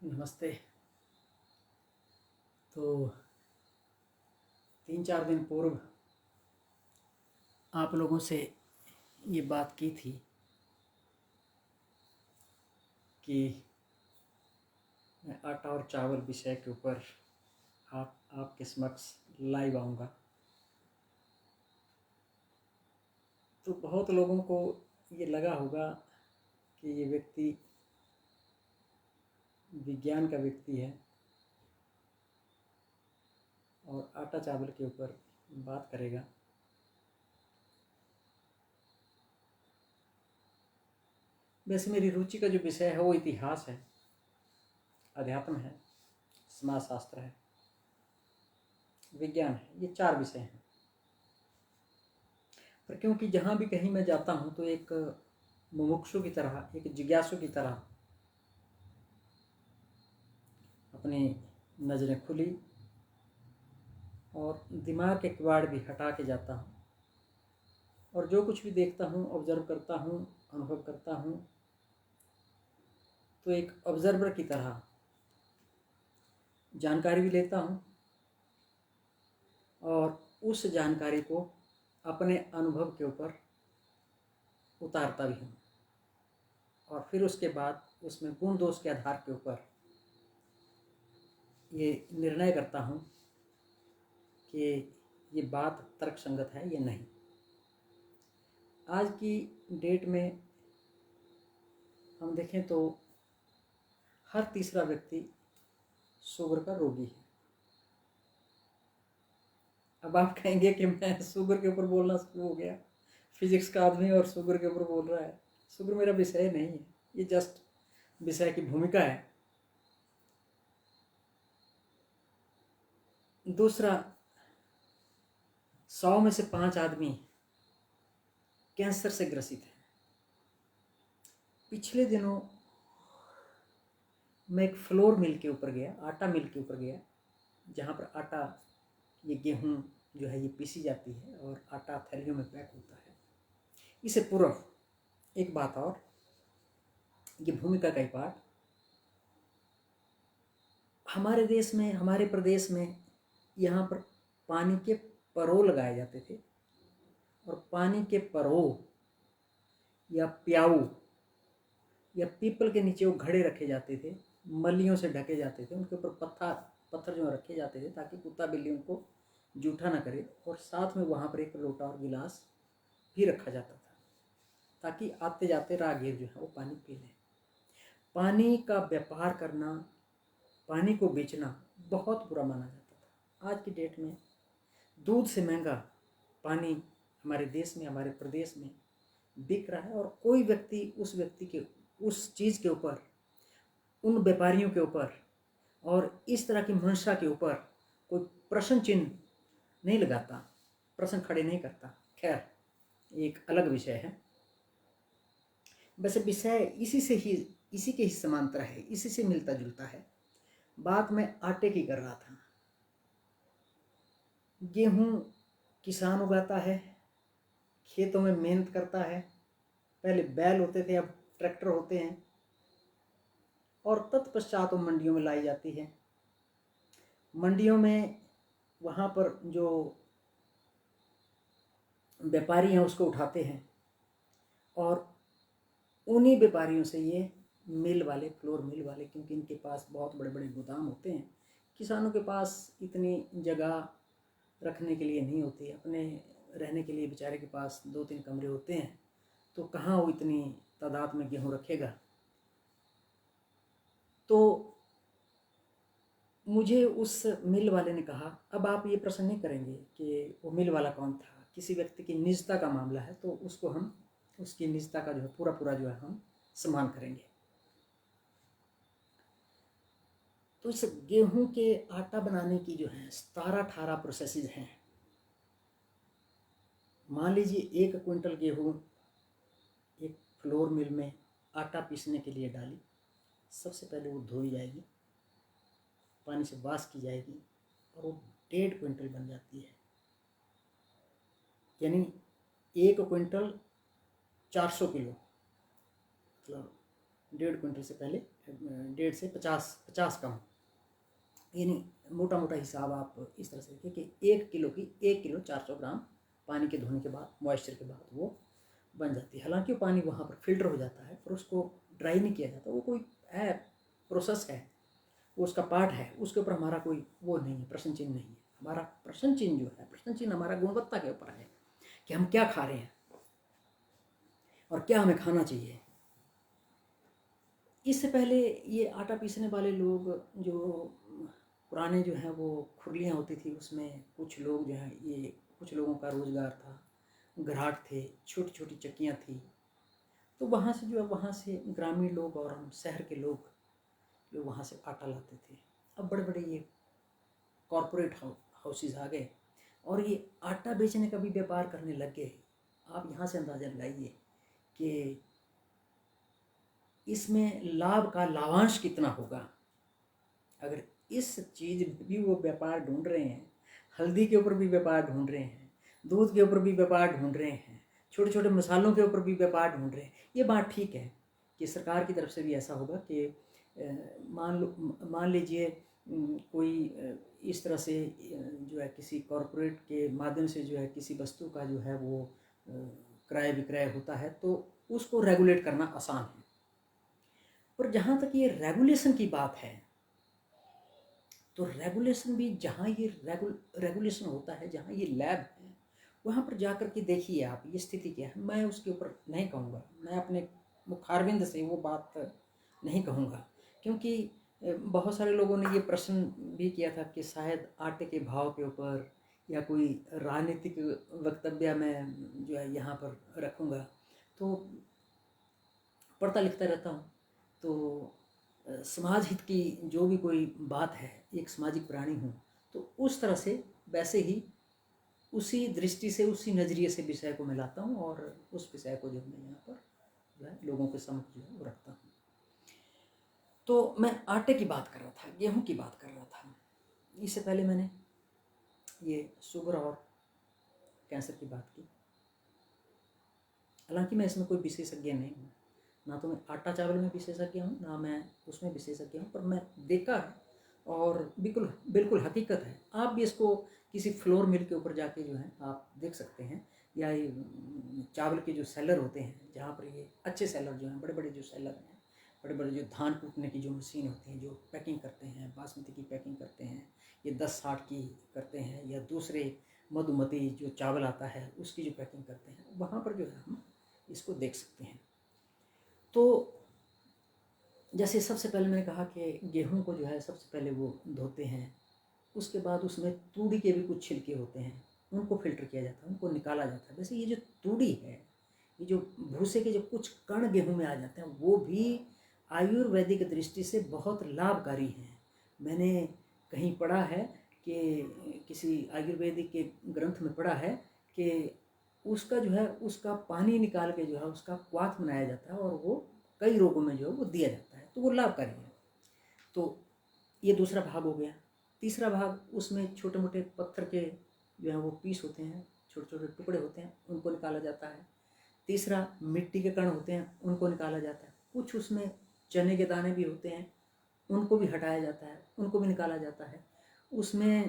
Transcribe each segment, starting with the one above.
नमस्ते। तो 3-4 दिन पूर्व आप लोगों से ये बात की थी कि मैं आटा और चावल विषय के ऊपर आपके समक्ष लाइव आऊँगा। तो बहुत लोगों को ये लगा होगा कि ये व्यक्ति विज्ञान का व्यक्ति है और आटा चावल के ऊपर बात करेगा। वैसे मेरी रुचि का जो विषय है वो इतिहास है, अध्यात्म है, समाजशास्त्र है, विज्ञान है। ये 4 विषय हैं। पर क्योंकि जहाँ भी कहीं मैं जाता हूँ तो एक मुमुक्षु की तरह, एक जिज्ञासु की तरह अपनी नज़रें खुली और दिमाग के किवाड़ भी हटा के जाता हूँ और जो कुछ भी देखता हूँ, ऑब्जर्व करता हूँ, अनुभव करता हूँ, तो एक ऑब्जर्वर की तरह जानकारी भी लेता हूँ और उस जानकारी को अपने अनुभव के ऊपर उतारता भी हूँ और फिर उसके बाद उसमें गुण दोष के आधार के ऊपर ये निर्णय करता हूँ कि ये बात तर्कसंगत है या नहीं। आज की डेट में हम देखें तो हर तीसरा व्यक्ति शुगर का रोगी है। अब आप कहेंगे कि मैं शुगर के ऊपर बोलना शुरू हो गया, फिजिक्स का आदमी और शुगर के ऊपर बोल रहा है। शुगर मेरा विषय नहीं है, ये जस्ट विषय की भूमिका है। दूसरा, 100 में से 5 आदमी कैंसर से ग्रसित हैं। पिछले दिनों मैं एक फ्लोर मिल के ऊपर गया, आटा मिल के ऊपर गया, जहाँ पर आटा, ये गेहूँ जो है ये पीसी जाती है और आटा थैलियों में पैक होता है। इससे पूर्व एक बात और, ये भूमिका का ही पाठ, हमारे देश में, हमारे प्रदेश में यहाँ पर पानी के परो लगाए जाते थे और पानी के परो या प्याऊ या पीपल के नीचे वो घड़े रखे जाते थे, मलियों से ढके जाते थे, उनके ऊपर पत्थर जो रखे जाते थे ताकि कुत्ता बिल्ली उनको जूठा ना करे, और साथ में वहाँ पर एक लोटा और गिलास भी रखा जाता था ताकि आते जाते राहगीर जो है वो पानी पी लें। पानी का व्यापार करना, पानी को बेचना बहुत बुरा माना जाता था। आज की डेट में दूध से महंगा पानी हमारे देश में, हमारे प्रदेश में बिक रहा है और कोई व्यक्ति उस व्यक्ति के, उस चीज़ के ऊपर, उन व्यापारियों के ऊपर और इस तरह की मंशा के ऊपर कोई प्रश्न चिन्ह नहीं लगाता, प्रश्न खड़े नहीं करता। खैर, एक अलग विषय है। वैसे विषय इसी के ही समांतर है, इसी से मिलता जुलता है। बात मैं आटे की कर रहा था। गेहूँ किसान उगाता है, खेतों में मेहनत करता है। पहले बैल होते थे, अब ट्रैक्टर होते हैं और तत्पश्चात वो मंडियों में लाई जाती है। मंडियों में वहाँ पर जो व्यापारी हैं उसको उठाते हैं और उन्हीं व्यापारियों से ये मिल वाले, फ्लोर मिल वाले, क्योंकि इनके पास बहुत बड़े बड़े गोदाम होते हैं, किसानों के पास इतनी जगह रखने के लिए नहीं होती, अपने रहने के लिए बेचारे के पास 2-3 कमरे होते हैं, तो कहाँ वो इतनी तादाद में गेहूँ रखेगा। तो मुझे उस मिल वाले ने कहा, अब आप ये प्रश्न नहीं करेंगे कि वो मिल वाला कौन था, किसी व्यक्ति की निजता का मामला है तो उसको हम, उसकी निजता का जो है पूरा जो है हम सम्मान करेंगे। तो इस गेहूं के आटा बनाने की जो है 17-18 प्रोसेसेस हैं। मान लीजिए 1 क्विंटल गेहूं एक फ्लोर मिल में आटा पीसने के लिए डाली, सबसे पहले वो धोई जाएगी, पानी से वाश की जाएगी और वो 1.5 क्विंटल बन जाती है। यानी 1 क्विंटल 400 किलो, मतलब 1.5 क्विंटल से पहले 1.5 से 50 कम, यानी मोटा मोटा हिसाब आप इस तरह से रखिए कि 1 किलो 400 ग्राम पानी के धोने के बाद, मॉइस्चर के बाद वो बन जाती है। हालांकि वो पानी वहाँ पर फिल्टर हो जाता है, पर उसको ड्राई नहीं किया जाता, वो कोई है, प्रोसेस है, वो उसका पार्ट है, उसके ऊपर हमारा कोई वो नहीं है, प्रश्न चिन्ह नहीं है। हमारा प्रश्न चिन्ह जो है, प्रश्न चिन्ह हमारा गुणवत्ता के ऊपर है कि हम क्या खा रहे हैं और क्या हमें खाना चाहिए। इससे पहले ये आटा पीसने वाले लोग, जो पुराने जो हैं वो खुरलियाँ होती थी, उसमें कुछ लोग जो हैं, ये कुछ लोगों का रोज़गार था, घराट थे, छोटी छोटी चक्कियाँ थी, तो वहाँ से जो है, वहाँ से ग्रामीण लोग और हम शहर के लोग जो वहाँ से आटा लाते थे। अब बड़े बड़े ये कॉरपोरेट हाउसेस आ गए और ये आटा बेचने का भी व्यापार करने लग गए। आप यहाँ से अंदाज़ा लगाइए कि इसमें लाभ का लाभांश कितना होगा। अगर इस चीज़ भी वो व्यापार ढूंढ रहे हैं, हल्दी के ऊपर भी व्यापार ढूंढ रहे हैं, दूध के ऊपर भी व्यापार ढूंढ रहे हैं, छोटे छोटे मसालों के ऊपर भी व्यापार ढूंढ रहे हैं, ये बात ठीक है कि सरकार की तरफ से भी ऐसा होगा कि मान लीजिए कोई इस तरह से जो है किसी कॉरपोरेट के माध्यम से जो है किसी वस्तु का जो है वो क्रय विक्रय होता है, तो उसको रेगुलेट करना आसान है। पर जहाँ तक ये रेगुलेशन की बात है, तो रेगुलेशन भी जहाँ ये रेगुलेशन होता है, जहाँ ये लैब है, वहाँ पर जाकर के देखिए आप ये स्थिति क्या है। मैं उसके ऊपर नहीं कहूँगा, मैं अपने मुखारबिंद से वो बात नहीं कहूँगा, क्योंकि बहुत सारे लोगों ने ये प्रश्न भी किया था कि शायद आटे के भाव के ऊपर या कोई राजनीतिक वक्तव्य मैं जो है यहाँ पर रखूँगा। तो पढ़ता लिखता रहता हूँ, तो समाज हित की जो भी कोई बात है, एक सामाजिक प्राणी हूँ, तो उस तरह से वैसे ही उसी दृष्टि से, उसी नज़रिए से विषय को मैं लाता हूँ और उस विषय को जो मैं यहाँ पर जो है लोगों के समक्ष जो है वो रखता हूँ। तो मैं आटे की बात कर रहा था, गेहूँ की बात कर रहा था। इससे पहले मैंने ये शुगर और कैंसर की बात की। हालांकि मैं इसमें कोई विशेषज्ञ नहीं हूँ, ना तो मैं आटा चावल में विशेषज्ञ हूँ, ना मैं उसमें विशेषज्ञ हूँ, पर मैं देखा है और बिल्कुल बिल्कुल हकीकत है। आप भी इसको किसी फ्लोर मिल के ऊपर जाके जो है आप देख सकते हैं, या ये चावल के जो सेलर होते हैं, जहाँ पर ये अच्छे सेलर जो हैं, बड़े बड़े जो सेलर हैं, बड़े बड़े जो धान कूटने की जो मशीन होती हैं, जो पैकिंग करते हैं, बासमती की पैकिंग करते हैं, ये 10-60 की करते हैं, या दूसरे मधुमती जो चावल आता है उसकी जो पैकिंग करते हैं, वहाँ पर जो है हम इसको देख सकते हैं। तो जैसे सबसे पहले मैंने कहा कि गेहूं को जो है सबसे पहले वो धोते हैं, उसके बाद उसमें तूड़ी के भी कुछ छिलके होते हैं, उनको फिल्टर किया जाता है, उनको निकाला जाता है। वैसे ये जो तूड़ी है, ये जो भूसे के जो कुछ कण गेहूं में आ जाते हैं, वो भी आयुर्वेदिक दृष्टि से बहुत लाभकारी हैं। मैंने कहीं पढ़ा है कि किसी आयुर्वेदिक के ग्रंथ में पढ़ा है कि उसका जो है उसका पानी निकाल के जो है उसका क्वाथ बनाया जाता है और वो कई रोगों में जो है वो दिया जाता है, तो वो लाभकारी है। तो ये दूसरा भाग हो गया। तीसरा भाग, उसमें छोटे मोटे पत्थर के जो है वो पीस होते हैं, छोटे छोटे टुकड़े होते हैं, उनको निकाला जाता है। तीसरा, मिट्टी के कण होते हैं, उनको निकाला जाता है। कुछ उसमें चने के दाने भी होते हैं, उनको भी हटाया जाता है, उनको भी निकाला जाता है। उसमें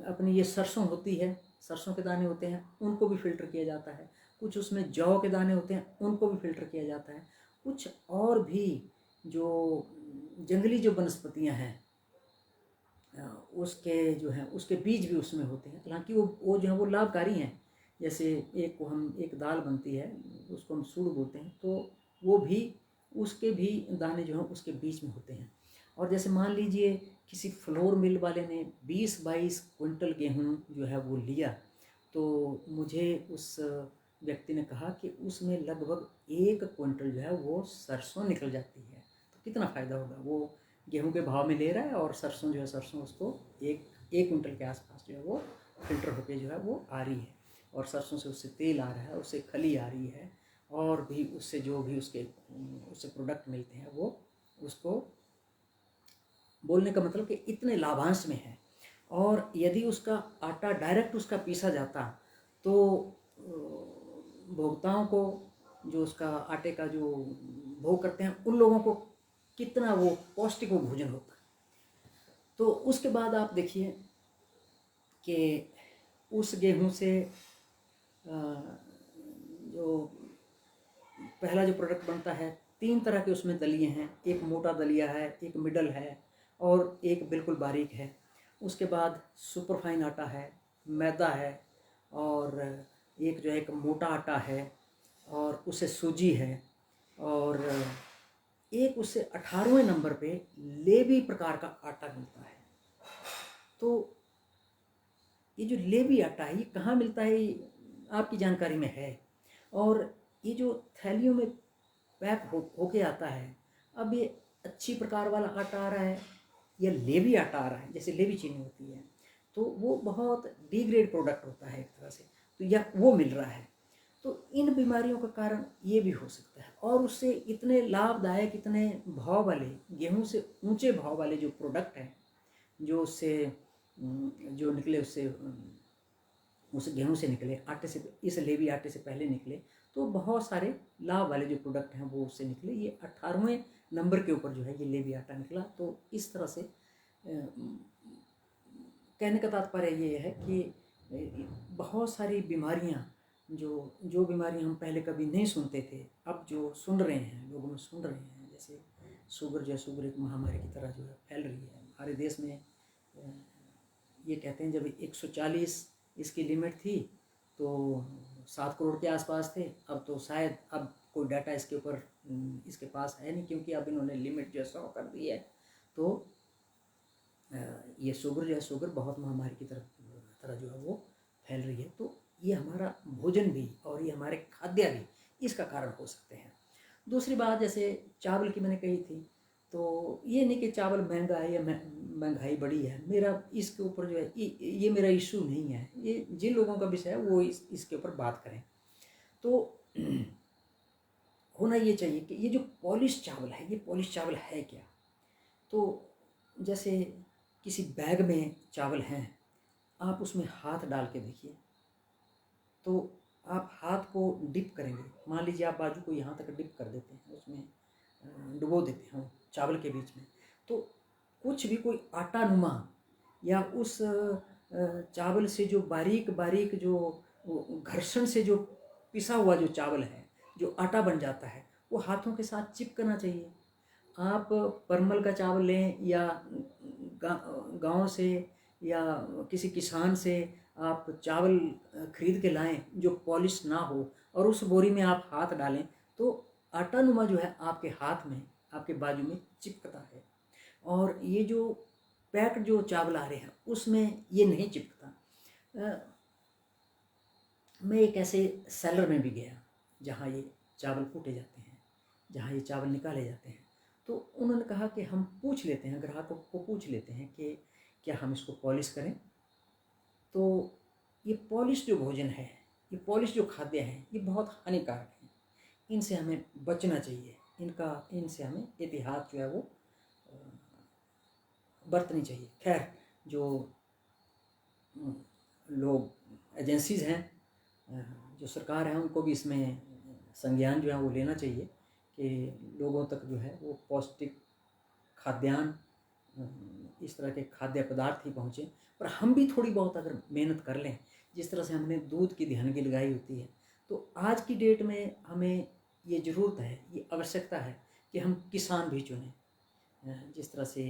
अपनी ये सरसों होती है, सरसों के दाने होते हैं, उनको भी फिल्टर किया जाता है। कुछ उसमें जौ के दाने होते हैं, उनको भी फिल्टर किया जाता है। कुछ और भी जो जंगली जो वनस्पतियां हैं, उसके जो है उसके बीज भी उसमें होते हैं। हालांकि वो जो है वो लाभकारी हैं। जैसे एक दाल बनती है, उसको हम सूड़ बोलते हैं, तो वो भी, उसके भी दाने जो हैं उसके बीच में होते हैं। और जैसे मान लीजिए किसी फ्लोर मिल वाले ने 20-22 क्विंटल गेहूँ जो है वो लिया, तो मुझे उस व्यक्ति ने कहा कि उसमें लगभग 1 क्विंटल जो है वो सरसों निकल जाती है। तो कितना फ़ायदा होगा, वो गेहूं के भाव में ले रहा है और सरसों जो है, सरसों उसको एक क्विंटल के आसपास जो है वो फिल्टर होके जो है वो आ रही है, और सरसों से उससे तेल आ रहा है, उससे खली आ रही है, और भी उससे जो भी उससे प्रोडक्ट मिलते हैं, वो उसको, बोलने का मतलब कि इतने लाभांश में है। और यदि उसका आटा डायरेक्ट उसका पीसा जाता, तो भोक्ताओं को, जो उसका आटे का जो भोग करते हैं, उन लोगों को कितना वो पौष्टिक वो भोजन होता है। तो उसके बाद आप देखिए कि उस गेहूं से जो पहला जो प्रोडक्ट बनता है, 3 तरह के उसमें दलिए हैं। एक मोटा दलिया है, एक मिडल है और एक बिल्कुल बारीक है। उसके बाद सुपरफाइन आटा है, मैदा है, और एक जो है एक मोटा आटा है, और उससे सूजी है, और एक उससे 18वें नंबर पे लेवी प्रकार का आटा मिलता है। तो ये जो लेवी आटा है ये कहाँ मिलता है, आपकी जानकारी में है? और ये जो थैलियों में पैक होके आता है, अब ये अच्छी प्रकार वाला आटा आ रहा है या लेवी आटा आ रहा है, जैसे लेवी चीनी होती है, तो वो बहुत डी ग्रेड प्रोडक्ट होता है एक तरह से, तो या वो मिल रहा है। तो इन बीमारियों का कारण ये भी हो सकता है। और उससे इतने लाभदायक, इतने भाव वाले, गेहूं से ऊंचे भाव वाले जो प्रोडक्ट हैं, जो उससे जो निकले, उससे उस गेहूं से निकले, आटे से, इस लेवी आटे से पहले निकले, तो बहुत सारे लाभ वाले जो प्रोडक्ट हैं वो उससे निकले। ये 18वें नंबर के ऊपर जो है ये लेवी आटा निकला। तो इस तरह से कहने का तात्पर्य ये है कि बहुत सारी बीमारियां, जो बीमारियां हम पहले कभी नहीं सुनते थे, अब जो सुन रहे हैं, लोगों में सुन रहे हैं, जैसे शुगर, जो शुगर एक महामारी की तरह जो है फैल रही है हमारे देश में। ये कहते हैं जब 140 इसकी लिमिट थी तो 7 करोड़ के आसपास थे, अब तो शायद, अब कोई डाटा इसके ऊपर इसके पास है नहीं, क्योंकि अब इन्होंने लिमिट जो है 100 कर दी है। तो ये शुगर जो है, शुगर बहुत महामारी की तरह जो है वो फैल रही है। तो ये हमारा भोजन भी और ये हमारे खाद्य भी इसका कारण हो सकते हैं। दूसरी बात, जैसे चावल की मैंने कही थी, तो ये नहीं कि चावल महंगा है या महंगाई बड़ी है, मेरा इसके ऊपर जो है ये मेरा इशू नहीं है। ये जिन लोगों का विषय है वो इसके ऊपर बात करें। तो होना ये चाहिए कि ये जो पॉलिश चावल है, ये पॉलिश चावल है क्या? तो जैसे किसी बैग में चावल हैं, आप उसमें हाथ डाल के देखिए, तो आप हाथ को डिप करेंगे, मान लीजिए आप बाजू को यहाँ तक डिप कर देते हैं, उसमें डुबो देते हैं चावल के बीच में, तो कुछ भी कोई आटा नुमा या उस चावल से जो बारीक बारीक जो घर्षण से जो पिसा हुआ जो चावल है, जो आटा बन जाता है, वो हाथों के साथ चिपकना चाहिए। आप परमल का चावल लें या गांव से या किसी किसान से आप चावल खरीद के लाएं जो पॉलिश ना हो, और उस बोरी में आप हाथ डालें, तो आटा नुमा जो है आपके हाथ में, आपके बाजू में चिपकता है। और ये जो पैक्ड जो चावल आ रहे हैं उसमें ये नहीं चिपकता। मैं एक ऐसे सेलर में भी गया जहाँ ये चावल कूटे जाते हैं, जहाँ ये चावल निकाले जाते हैं, तो उन्होंने कहा कि हम पूछ लेते हैं, ग्राहकों को पूछ लेते हैं कि क्या हम इसको पॉलिश करें। तो ये पॉलिश जो भोजन है, ये पॉलिश जो खाद्य हैं, ये बहुत हानिकारक हैं, इनसे हमें बचना चाहिए। इनसे हमें एहतियात जो है वो बरतनी चाहिए। खैर, जो लोग एजेंसीज़ हैं, जो सरकार है, उनको भी इसमें संज्ञान जो है वो लेना चाहिए कि लोगों तक जो है वो पौष्टिक खाद्यान्न, इस तरह के खाद्य पदार्थ ही पहुँचे। पर हम भी थोड़ी बहुत अगर मेहनत कर लें, जिस तरह से हमने दूध की धियानगी लगाई होती है, तो आज की डेट में हमें ये ज़रूरत है, ये आवश्यकता है कि हम किसान भी चुनें। जिस तरह से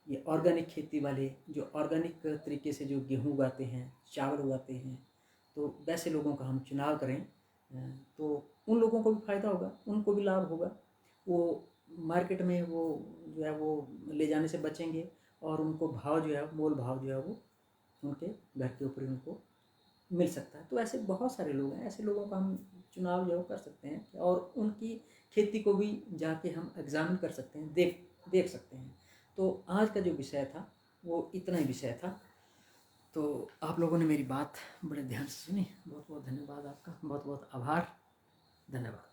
ये ऑर्गेनिक खेती वाले, जो ऑर्गेनिक तरीके से जो गेहूँ उगाते हैं, चावल उगाते हैं, तो वैसे लोगों का हम चुनाव करें, तो उन लोगों को भी फ़ायदा होगा, उनको भी लाभ होगा। वो मार्केट में वो जो है वो ले जाने से बचेंगे, और उनको भाव जो है, मोल भाव जो है वो उनके घर के ऊपर उनको मिल सकता है। तो ऐसे बहुत सारे लोग हैं, ऐसे लोगों का हम चुनाव जो कर सकते हैं, और उनकी खेती को भी जाके हम एग्जामिन कर सकते हैं, देख सकते हैं। तो आज का जो विषय था वो इतना ही विषय था। तो आप लोगों ने मेरी बात बड़े ध्यान से सुनी, बहुत बहुत धन्यवाद आपका, बहुत बहुत आभार, धन्यवाद।